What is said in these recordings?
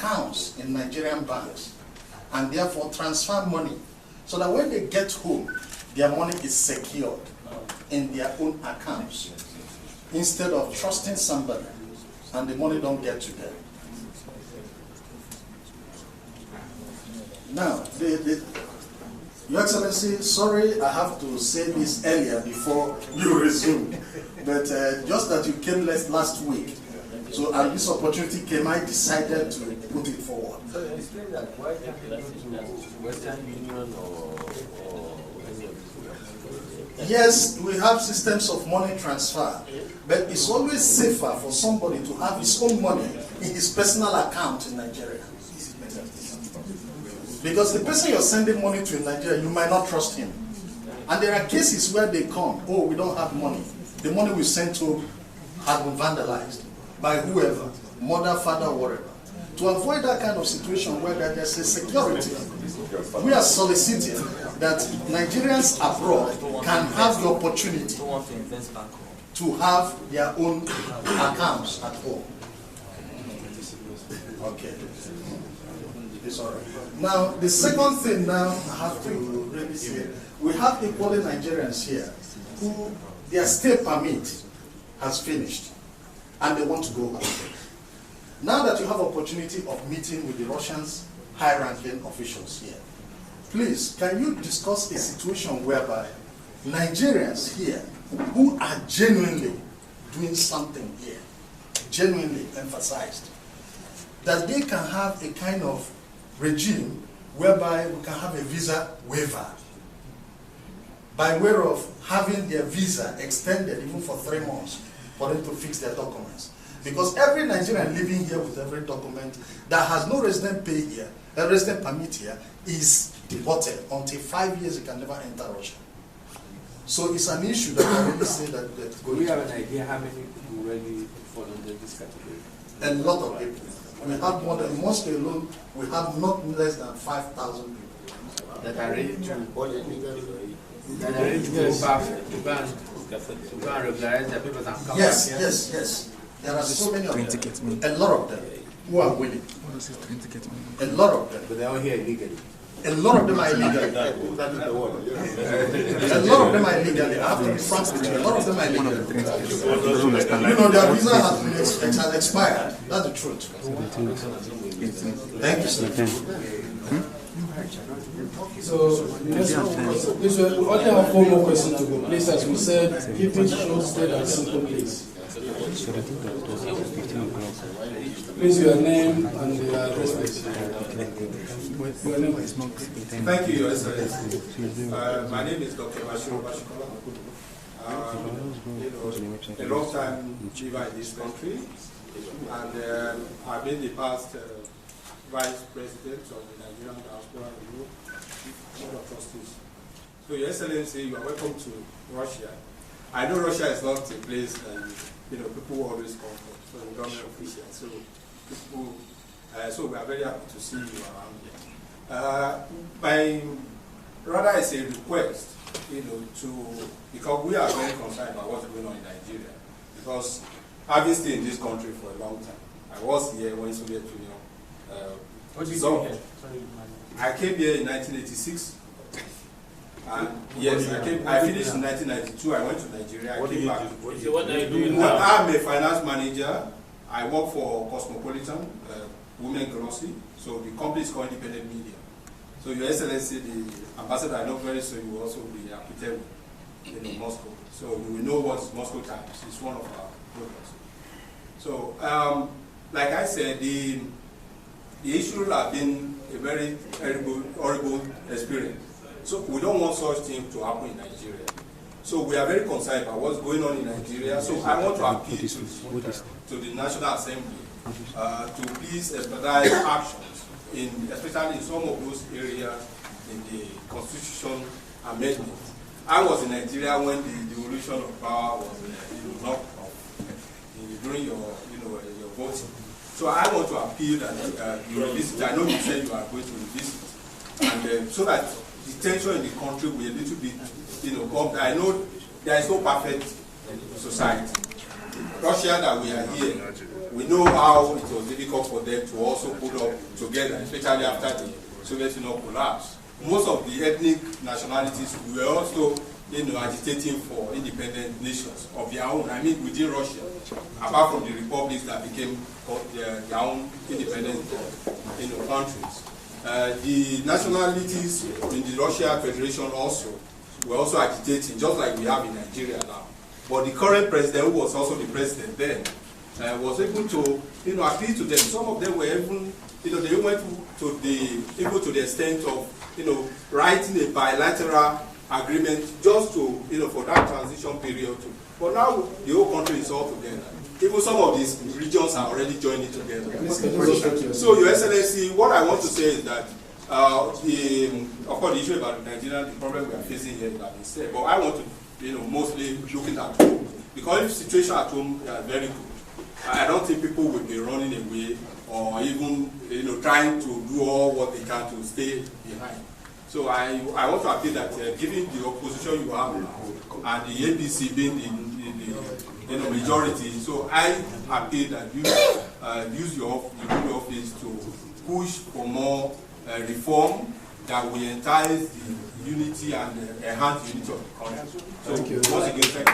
accounts in Nigerian banks and therefore transfer money so that when they get home, their money is secured in their own accounts instead of trusting somebody and the money don't get to them. Now, Your Excellency, sorry I have to say this earlier before you resume, but just that you came last week, so and this opportunity came, I decided to put it forward. So explain that, why can't you go to Western Union or any of these? Yes, we have systems of money transfer, but it's always safer for somebody to have his own money in his personal account in Nigeria. Because the person you're sending money to in Nigeria, you might not trust him. And there are cases where they come, oh, we don't have money. The money we sent to has been vandalized by whoever, mother, father, whatever. To avoid that kind of situation where there's a security, we are soliciting that Nigerians abroad can have the opportunity to have their own accounts at home. Okay. It's all right. Now, the second thing now I have to really say, we have equally Nigerians here who their stay permit has finished and they want to go home. Now that you have opportunity of meeting with the Russians high-ranking officials here, please, can you discuss a situation whereby Nigerians here who are genuinely doing something here, genuinely emphasized, that they can have a kind of regime whereby we can have a visa waiver by way of having their visa extended even for 3 months for them to fix their documents. Because every Nigerian living here with every document that has no resident pay here, a resident permit here, is deported. Until 5 years, he can never enter Russia. So it's an issue that I really say that. Do we have an idea how many people already fall under this category? A lot of people. We have more than Moscow alone. We have not less than 5,000 people that are ready to go back to go and regularize their papers and come yes, back. Yes. There are so many of them. A lot of them who are willing. A lot of them. But they're all here illegally. A lot of them are illegal. A lot of them are illegally. I have to be frank with you. A lot of them are illegal. You know, their visa has expired. That's the truth. Thank you, sir. So, this we only have 4 more questions to go. Please, as we said, keep it short, straight, and simple, please. Please, your name and the address, please. Thank you, Your Excellency. My name is Dr. Bukola Saraki. A long time liver in this country, and I've been the past Vice President of the Nigerian Diaspora Board of Trustees. So, Your Excellency, you are welcome to Russia. I know Russia is not a place people always come from, so the government officials. So people, so we are very happy to see you around here. Rather it's a request, because we are very concerned about what's going on in Nigeria. Because I've been staying in this country for a long time. I was here when Soviet Union dissolved. I came here in 1986. And yes, I finished in 1992. I went to Nigeria. I came back. What are you doing now? I'm a finance manager. I work for Cosmopolitan Women Grocery. So the company is called Independent Media. So Your Excellency, the ambassador, I know very soon will also be at Petersburg in Moscow. So you will know what's Moscow Times. It's one of our programs. So like I said, the issue has been a very terrible, horrible experience. So we don't want such things to happen in Nigeria. So we are very concerned about what's going on in Nigeria. So I want to appeal to the National Assembly to please expedite actions, especially in some of those areas in the Constitution amendment. I was in Nigeria when the devolution of power was knocked off during your voting. So I want to appeal that you revisit. I know you said you are going to revisit, and so that the tension in the country will a little bit, I know there is no perfect society. Russia that we are here, we know how it was difficult for them to also put up together, especially after the Soviet Union collapsed. Most of the ethnic nationalities were also, agitating for independent nations of their own. I mean, within Russia, apart from the republics that became their own independent, countries. The nationalities in the Russia Federation also were also agitating, just like we have in Nigeria now. But the current president, who was also the president then, was able to, appeal to them. Some of them were even, they went to the extent of, writing a bilateral agreement just to, for that transition period too. But now the whole country is all together. Even some of these regions are already joining together. So, Your Excellency, what I want to say is that, of course, the issue about Nigeria, the problem we are facing here is that been said. But I want to, mostly looking at home. Because if the situation at home is very good, I don't think people will be running away or even, trying to do all what they can to stay behind. So I want to appeal that given the opposition you have now, and the APC being the majority, so I appeal that you use your office to push for more reform that will entice the unity and enhance the unity of the country. So once again, thank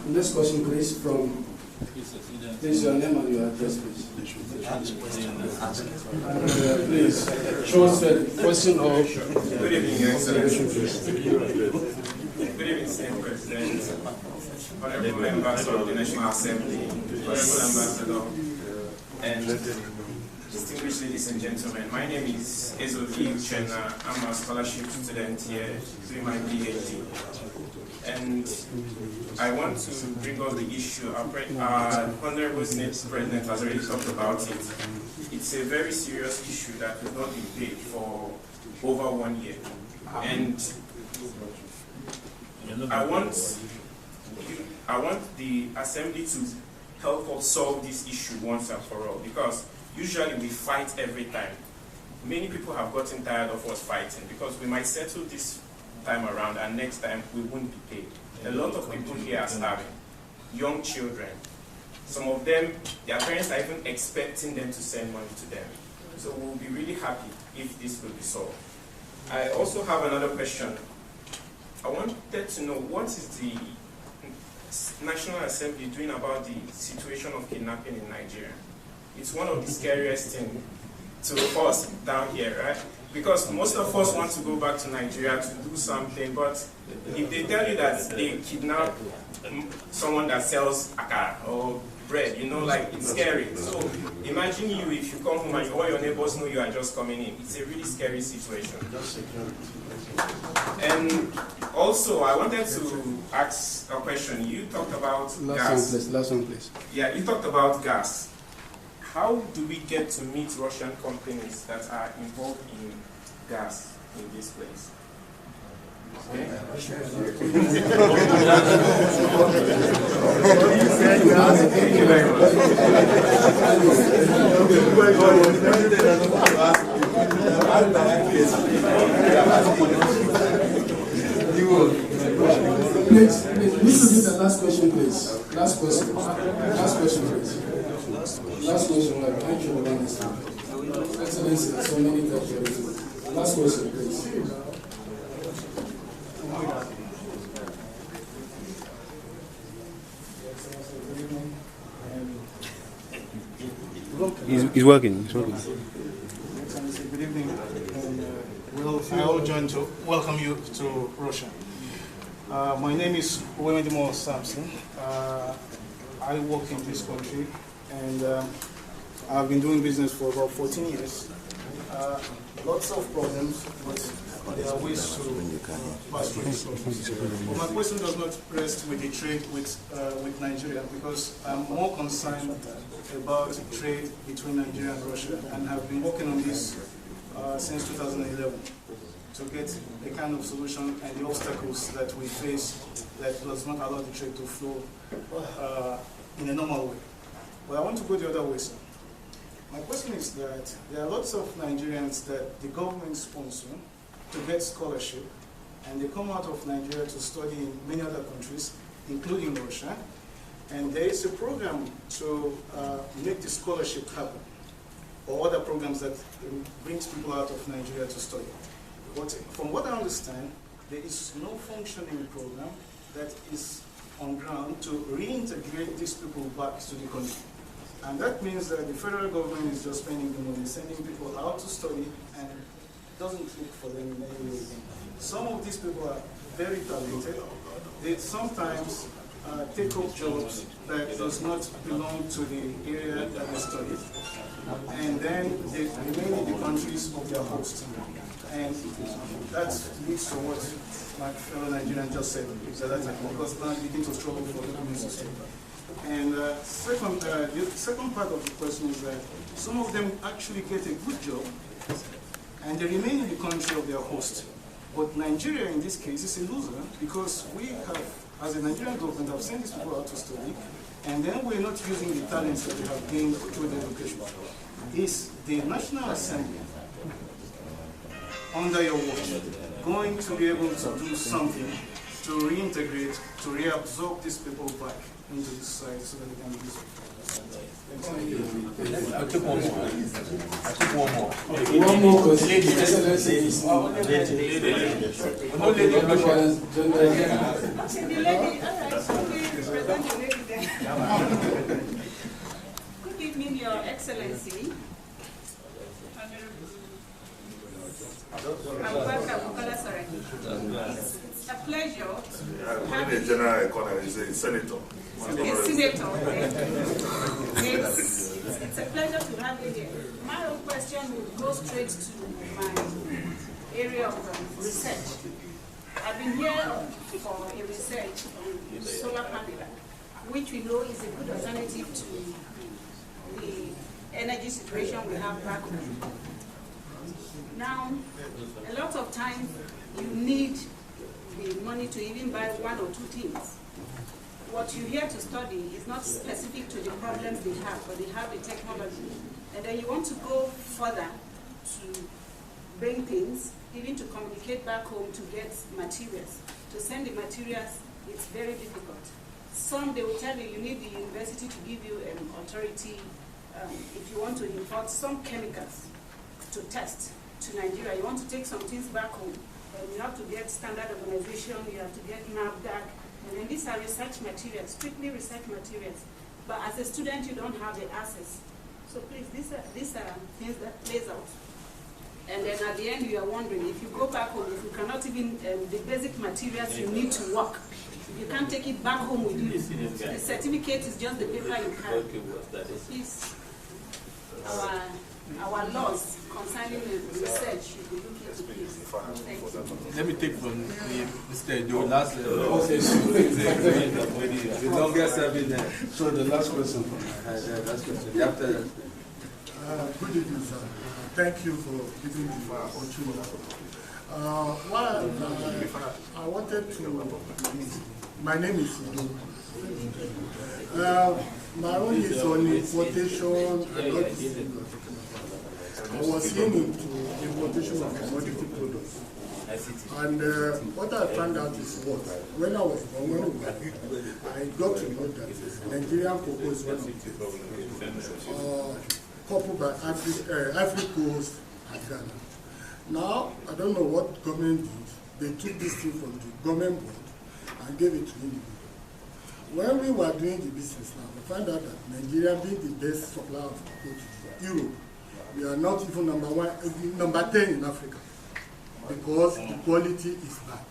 you. Next question, please, from please your name and your address, please. Please, show us the question of good evening, Your Excellency. Good evening, State President, honorable members of the National Assembly, honorable ambassador, and distinguished ladies and gentlemen. My name is Ezovi Uchenna. I'm a scholarship student here doing my PhD. And I want to bring up the issue. Our Honorable State President has already talked about it. It's a very serious issue that has not been paid for over 1 year. And I want the Assembly to help us solve this issue once and for all, because usually we fight every time. Many people have gotten tired of us fighting because we might settle this time around and next time we won't be paid. A lot of people here are starving, young children. Some of them, their parents are even expecting them to send money to them. So we'll be really happy if this will be solved. I also have another question. I wanted to know, what is the National Assembly doing about the situation of kidnapping in Nigeria? It's one of the scariest things to us down here, right? Because most of us want to go back to Nigeria to do something, but if they tell you that they kidnap someone that sells akara or bread, it's scary. So imagine you, if you come home and all your neighbors know you are just coming in. It's a really scary situation. And also, I wanted to ask a question. You talked about gas. Last one, please. Yeah, you talked about gas. How do we get to meet Russian companies that are involved in gas in this place? Okay. Thank you very much. Please, this will be the last question, please. Last question, please. Last question, thank you for understanding. Excellency, so many thank you. Last question, please. He's working. Good evening. I all join to welcome you to Russia. My name is Uwemedimo Samson. I work in this country, and I've been doing business for about 14 years. Lots of problems, but there are ways to pass through these problems. But my question does not rest with the trade with Nigeria, because I'm more concerned about trade between Nigeria and Russia, and have been working on this since 2011 to get a kind of solution and the obstacles that we face that does not allow the trade to flow in a normal way. But I want to go the other way, sir. My question is that there are lots of Nigerians that the government sponsor to get scholarship, and they come out of Nigeria to study in many other countries, including Russia, And there is a program to make the scholarship happen, or other programs that brings people out of Nigeria to study. But from what I understand, there is no functioning program that is on ground to reintegrate these people back to the country. And that means that the federal government is just spending the money, sending people out to study, and doesn't look for them in any way. Some of these people are very talented. They sometimes take up jobs that does not belong to the area that they studied, and then they remain in the countries of their host. And that leads to what my fellow Nigerian just said, because now they begin to struggle for the community system. And the second part of the question is that some of them actually get a good job, and they remain in the country of their host. But Nigeria, in this case, is a loser, because we have, as a Nigerian government, have sent these people out to study, and then we're not using the talents that we have gained through the education. Is the National Assembly, under your watch, going to be able to do something to reintegrate, to reabsorb these people back into the society so that they can be useful? I'll take one more. I'll take one more. One more question. Good evening, Your Excellency. Bukola Saraki. It's a pleasure to have you. General Economy is a senator. Okay, Senator. It's a pleasure to have you here. My own question will go straight to my area of research. I've been here for a research on solar panel, which we know is a good alternative to the energy situation we have back home. Now, a lot of times you need the money to even buy one or two things. What you're here to study is not specific to the problems they have, but they have the technology. And then you want to go further to bring things, even to communicate back home to get materials. To send the materials, it's very difficult. Some, they will tell you, you need the university to give you an authority if you want to import some chemicals to test to Nigeria. You want to take some things back home, you have to get standard organization, you have to get NAFDAC, and then these are research materials, strictly research materials. But as a student, you don't have the access. So please, these are things that plays out. And then at the end, you are wondering, if you go back home, if you cannot even, the basic materials you need to work, you can't take it back home with you. The certificate is just the paper you carry. So please, our laws concerning research should be looking into this. Thank you. Let me take from Mr. Joe last Okay, the longest serving there. so the last question. Last question. After that. Good evening, sir. Thank you for giving me the opportunity. I wanted to, my name is NIDO. My own is on importation. I was into importation of commodity products. And what I found out is what, when I was born, I got to know that Nigerian cocoa is one of the coupled by Ivory Coast and Ghana. Now, I don't know what government did. They took this thing from the government board and gave it to individuals. When we were doing the business now, we found out that Nigeria being the best supplier of cocoa to Europe, we are not even number 10 in Africa, because the quality is bad.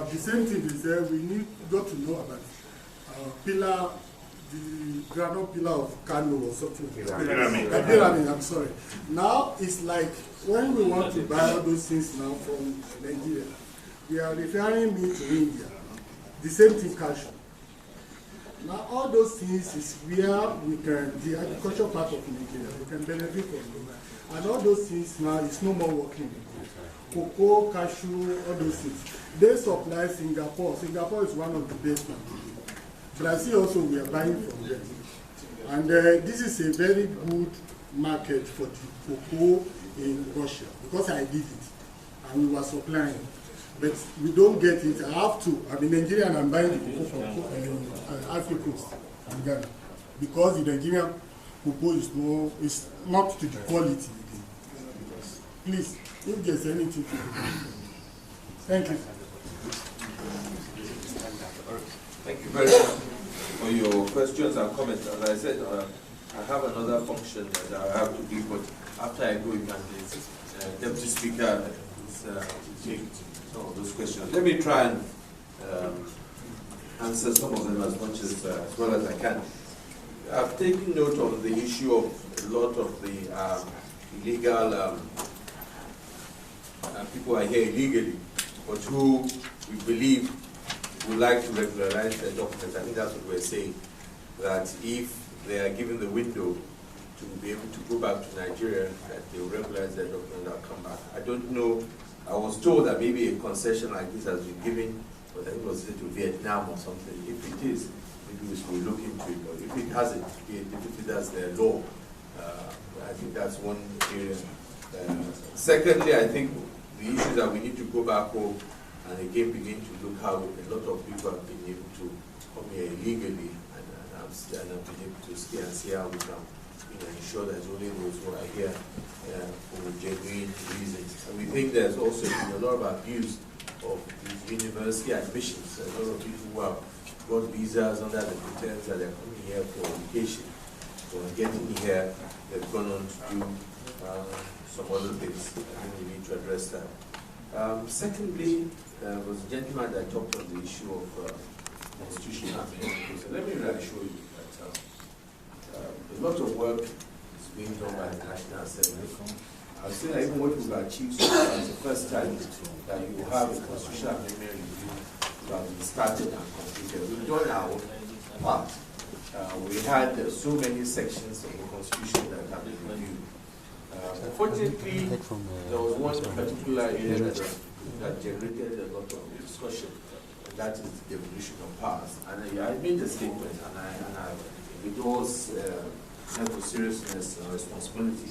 The same thing is that we got to know about pillar, the granite pillar of Kano or something. Pyramid, I'm sorry. Now it's like when we want to buy all those things now from Nigeria, we are referring me to India. The same thing, cashew. Now all those things is where we can, the agricultural part of Nigeria, we can benefit from them. And all those things now is no more working. Cocoa, cashew, all those things. They supply Singapore. Singapore is one of the best ones. Brazil also, we are buying from them. And this is a very good market for the cocoa in Russia, because I did it, and we were supplying. but we don't get it. I have to. I'm in Nigeria and I'm buying the cocoa from Ivory Coast and Ghana because the Nigerian cocoa is not to the quality again. Please, if there's anything to do. Thank you. Thank you very much for your questions and comments. As I said, I have another function that I have to do, but after I go, you can Deputy Speaker take some of those questions. Let me try and answer some of them as much as well as I can. I've taken note of the issue of a lot of the illegal people are here illegally, but who we believe would like to regularize their documents. I think that's what we're saying, that if they are given the window to be able to go back to Nigeria, that they will regularize their documents and come back. I don't know. I was told that maybe a concession like this has been given, but I think it was to Vietnam or something. If it is, maybe we should look into it. But if it hasn't, if it has their law, I think that's one area. Secondly, I think the issue that we need to go back home and again begin to look how a lot of people have been able to come here illegally and have been able to stay and see how we can ensure that only those who are here for genuine reasons. And we think there's also been a lot of abuse of these university admissions. A lot of people who have got visas under the pretense that they're coming here for education. So getting here, they've gone on to do some other things. I think we need to address that. Secondly, there was a gentleman that talked on the issue of constitutional amendments. So let me reassure you that a lot of work is being done by the National Assembly. I would say that even what we've achieved so far is the first time that you will have a constitutional amendment review that has been started and completed. We've done our part. We had so many sections of the Constitution that have been reviewed. Unfortunately, there was one particular area that generated a lot of discussion, and that is the devolution of powers. And I made a statement, and with all seriousness and responsibility,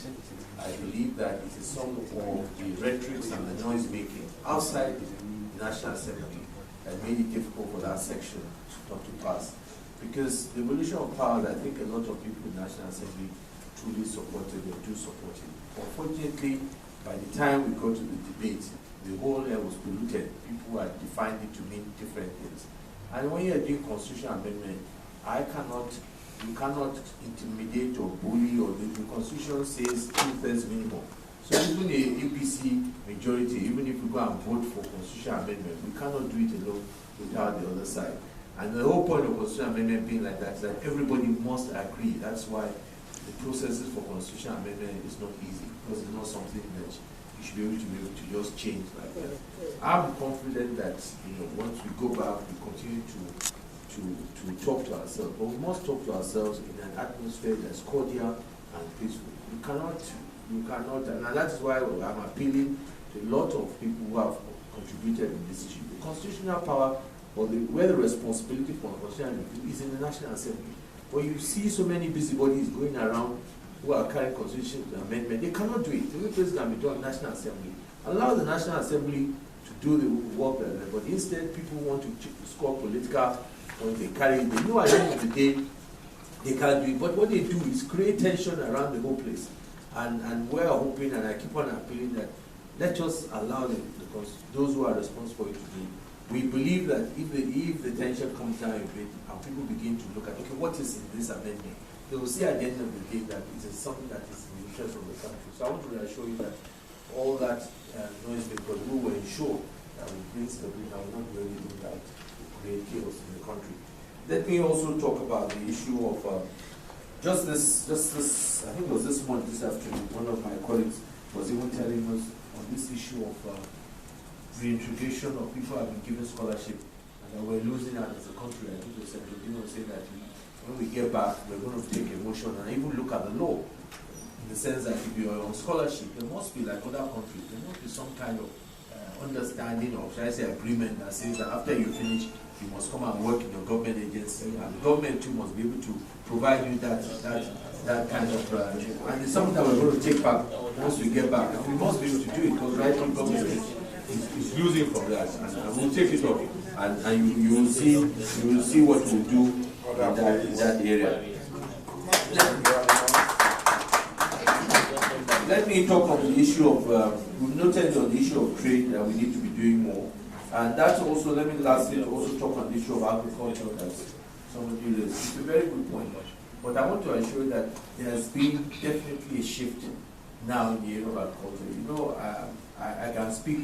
I believe that it is some of the rhetoric and the noise making outside the National Assembly that made it difficult for that section not to pass. Because the devolution of powers, I think a lot of people in the National Assembly truly supported or do support it. Unfortunately, by the time we got to the debate, the whole air was polluted. People had defined it to mean different things. And when you're doing constitutional amendment, you cannot intimidate or bully, or the Constitution says 2/3 minimum. So even a UPC majority, even if we go and vote for constitutional amendment, we cannot do it alone without the other side. And the whole point of constitutional amendment being like that is that everybody must agree. That's why the processes for constitutional amendment is not easy, because it's not something that you should be able to just change like that. I'm confident that once we go back, we continue to talk to ourselves, but we must talk to ourselves in an atmosphere that's cordial and peaceful. You cannot, and that is why I'm appealing to a lot of people who have contributed in this issue. The constitutional power, or where the responsibility for constitutional review is in the National Assembly. But you see so many busybodies going around who are carrying constitutional amendment. They cannot do it. The only place can be done in the National Assembly. Allow the National Assembly to do the work, but instead people want to score political points. They carry it. They know at the end of the day they can't do it. But what they do is create tension around the whole place. And we're hoping, and I keep on appealing, that let us allow those who are responsible to do it. We believe that if the tension comes down a bit and people begin to look at, okay, what is in this amendment, they will see at the end of the day that it is something that is in the interest of the country. So I want to reassure you that all that noise, because we will ensure that we bring stability and will not do anything that will create chaos in the country. Let me also talk about the issue of just this, I think it was this morning, this afternoon, one of my colleagues was even telling us on this issue of reintegration of people who have been given scholarship and that we're losing out as a country. I think they said, say that when we get back, we're going to take a motion and even look at the law, in the sense that if you're on scholarship, there must be, like other countries, there must be some kind of understanding, or should I say agreement, that says that after you finish, you must come and work in your government agency, and the government too must be able to provide you that kind of, and it's something that we're going to take back once we get back, and we must be able to do it, because right now government is losing from that, and we'll take it up, and you will see what we'll do in that area. Let me talk on the issue of, we've noted on the issue of trade that we need to be doing more. And that's also, let me lastly also talk on the issue of agriculture that somebody raised. It's a very good point. But I want to assure that there has been definitely a shift now in the area of agriculture. You know, I can speak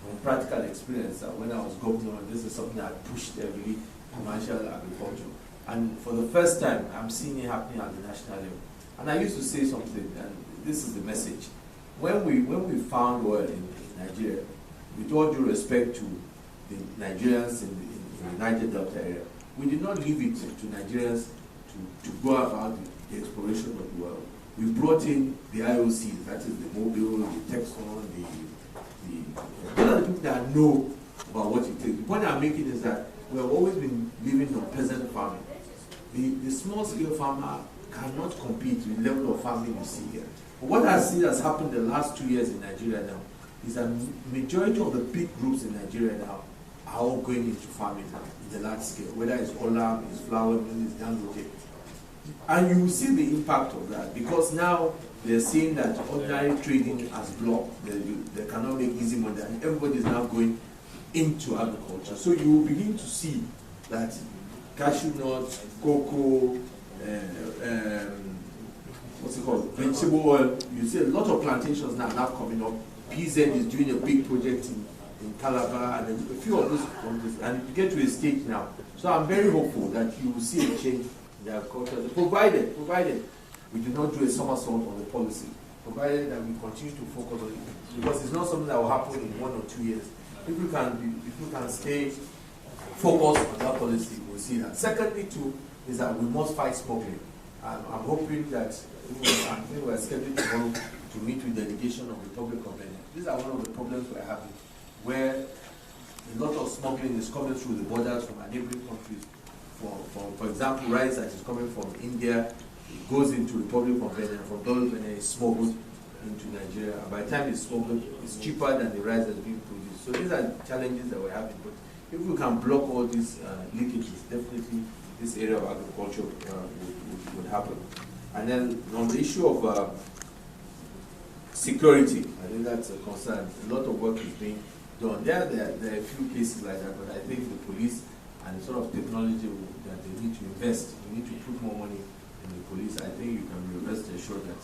from practical experience that when I was governor, this is something I pushed heavily, commercial agriculture. And for the first time, I'm seeing it happening at the national level. And I used to say something, and this is the message. When we found oil in Nigeria, with all due respect to the Nigerians in the Niger Delta area, we did not leave it to Nigerians to go about the exploration of the oil. We brought in the IOCs, that is the Mobile, the Texon, the other people that know about what it takes. The point I'm making is that we have always been living on peasant farming. The small-scale farmer cannot compete with the level of farming you see here. But what I see has happened the last 2 years in Nigeria now is that majority of the big groups in Nigeria now are all going into farming now, in the large scale, whether it's Olam, it's Flour, it's Dangote. And you will see the impact of that, because now they're saying that ordinary trading has blocked, they cannot make easy money, and everybody is now going into agriculture. So you will begin to see that cashew nuts, cocoa, what's it called, vegetable oil. You see a lot of plantations now coming up. PZ is doing a big project in Calabar, and a few of those countries, and you get to a stage now. So I'm very hopeful that you will see a change in the agriculture, provided we do not do a somersault on the policy, provided that we continue to focus on it, because it's not something that will happen in 1 or 2 years. If we can stay focused on that policy, we'll see that. Secondly, too, is that we must fight smuggling. I'm hoping that we are scheduled tomorrow to meet with the delegation of the Republic of Benin. These are one of the problems we're having, where a lot of smuggling is coming through the borders from our neighboring countries. For example, rice that is coming from India, it goes into Republic of Benin, from Benin is smuggled into Nigeria, and by the time it's smuggled, it's cheaper than the rice that's being produced. So these are challenges that we're having. But if we can block all these leakages, definitely this area of agriculture would happen. And then on the issue of security, I think that's a concern. A lot of work is being done. There are a few cases like that, but I think the police and the sort of technology that they need to invest, we need to put more money in the police. I think you can be rest assured that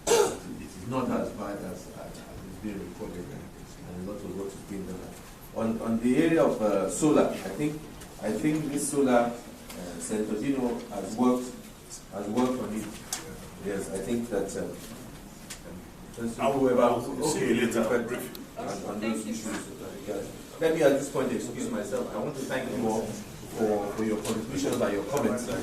it is not as bad as it's being reported, and a lot of work is being done. On the area of solar, I think this solar, Senator Dino has worked on it. Yes, I think that. I will see you later. On those issues. Let me at this point excuse myself. I want to thank you all for your contributions and your comments.